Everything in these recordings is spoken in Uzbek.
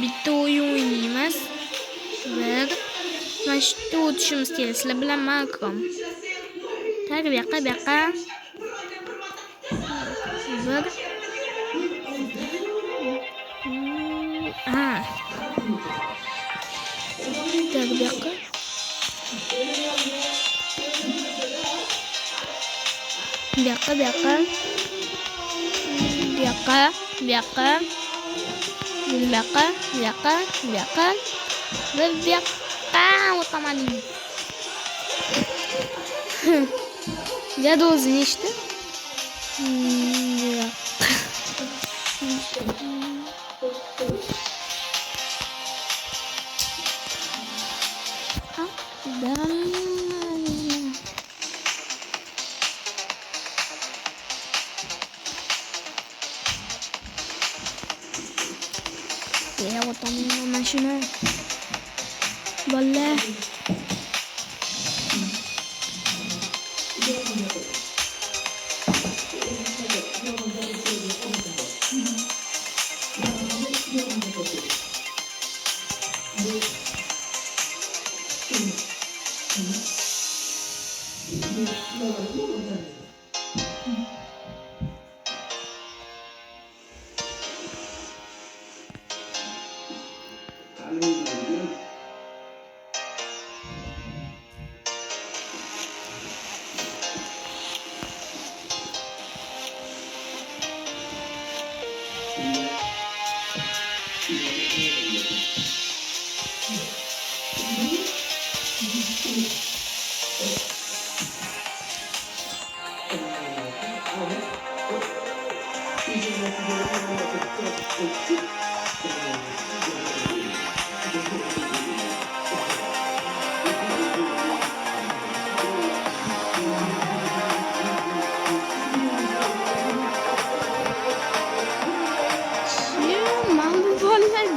bitta o'yin o'ynaymiz. Bir mana shu yerda o'tishimiz kerak. Sizlar bilan Malcolm. Tak, bu yoqqa. Bir. Ha. Tak, bu yoqqa. Bu yoqqa. O'tamadim. Dedi o'zini işte. Ya otamın maşını. Vallahi.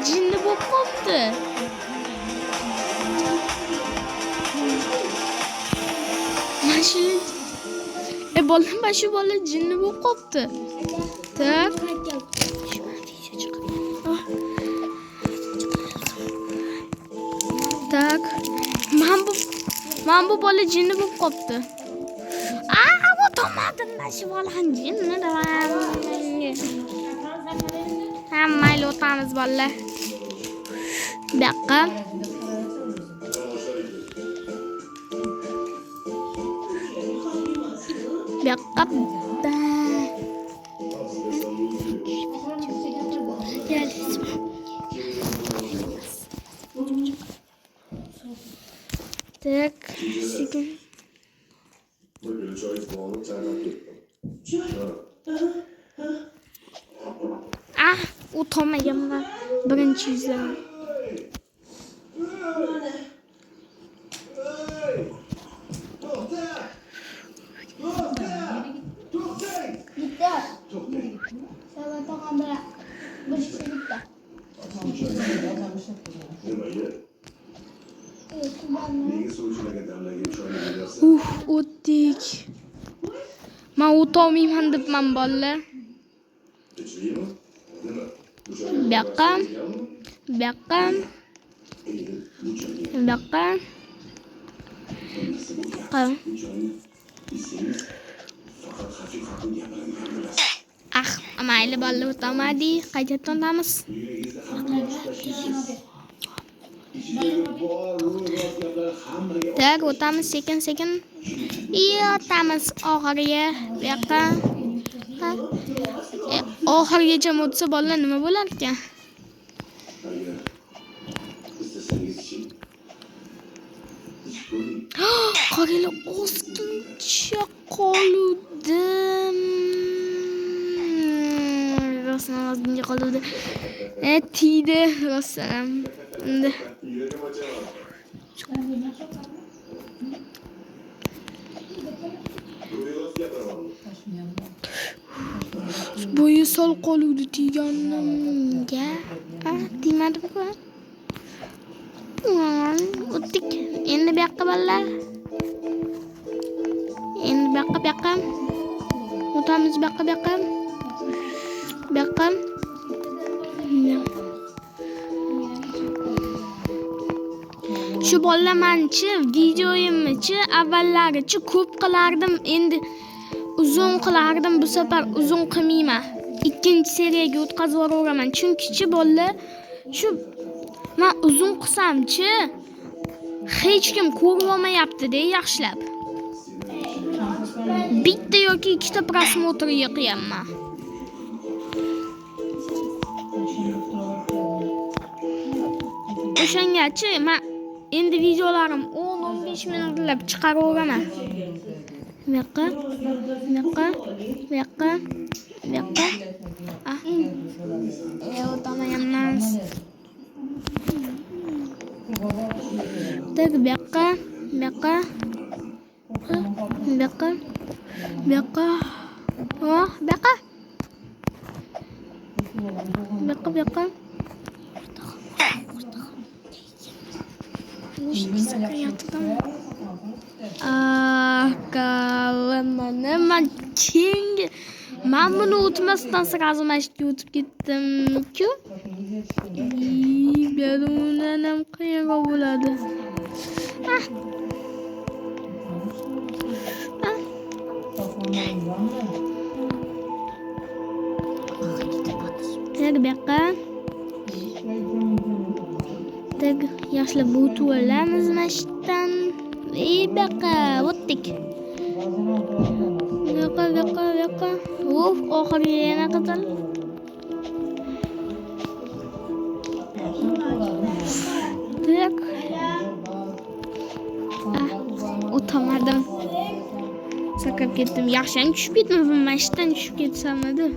Cinli bok koptu. Bola şu bola cinli bok koptu. Tak. Tak. Man bu bola cinli bok koptu. Otamadım ben şu bola cinli de. Mayli o'tamiz bolalar. Bu yoqqa. Bu yoqqa. Tak, sekin. O'tamagan ben. Birinchi izladim. O'tdik. Men o'tolmayman debman bolalar. Bu yoqqa. Mayli bolalar o'tamadik. Qaytadan o'tamiz. Tak, o'tamiz sekin. O'tamiz oxiriga. Bu yoqqa. Oxirigacha o'tsa bolalar nima bo'lar ekan? Qaranglar, ozgincha qoldim. Rostdan ozgincha qoldi. Tiydi rostdan. Bo'yi sol qoluvdi tiyganimga. Tiymadi-ku. O'tdik. Endi bu yoqqa bolalar. Endi bu yoqqa. O'tamiz bu yoqqa. Shu bolamanchi videoyimni avvallarichi ko'p qilardim, endi uzun qilardim. Bu safar uzun qilmayman. Ikkinchi seriyaga o'tkazib yuboraman. Chunki bolalar shu men uzun qilsamchi hech kim ko'rib olmayapti-da yaxshilab. Bitta yoki ikkita prosmotr yiqyapman. O'shangacha men endi videolarim 10-15 minutlab chiqaraveraman. Bu yoqqa. O'tama emas. Bu yoqqa. Kalaman keng. Men buni o'tmasdan sразу mashqqa o'tib ketdim-ku. Bundan ham qiyinroq bo'ladi. Yaxshilab o'tib olamiz mashqdan. Baqa, o'tdik. Yoqa. Oxiriga yana qizil. O'tamadim. Sakrab ketdim. Yaxshi tushib ketdim. Mashqdan tushib ketsam edi.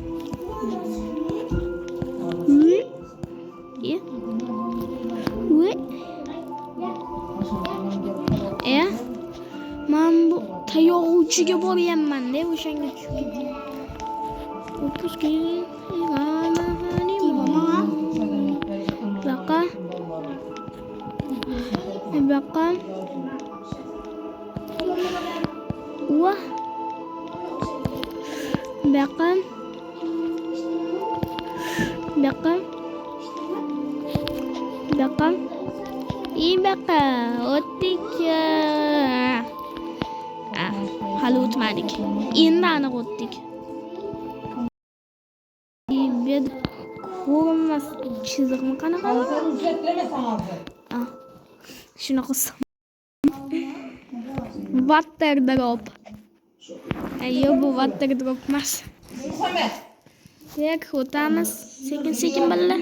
Men bu tayoq uchiga boryapman-da, o'shanga tushib ketdim. Baqa. Baqa. O'tdik. Hali o'tmadik. Endi aniq o'tdik. Ko'rinmas chiziqni qanaqa? Shunaqa qilsam. Water drop. Yo'q, bu water drop emas. O'tamiz. Sekin balla.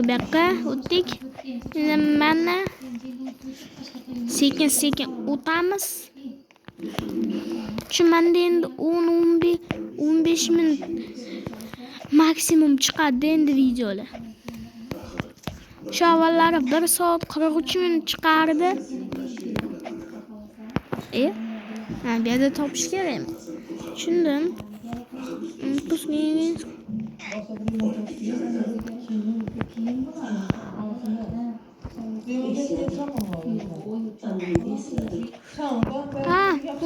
Baqa o'tdik. Mana sekin o'tamiz. Manda endi 10-15 minut maksimum chiqadi endi videolar. Shu avvallari 1 soat 43 minut chiqardi. Bu yerda topish kerak. Tushundim.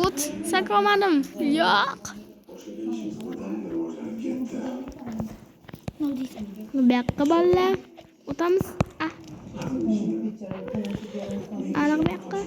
O't sakramadim. Yo'q. Bu yoqqa bolalar. O'tamiz. Aniq bu yoqqa.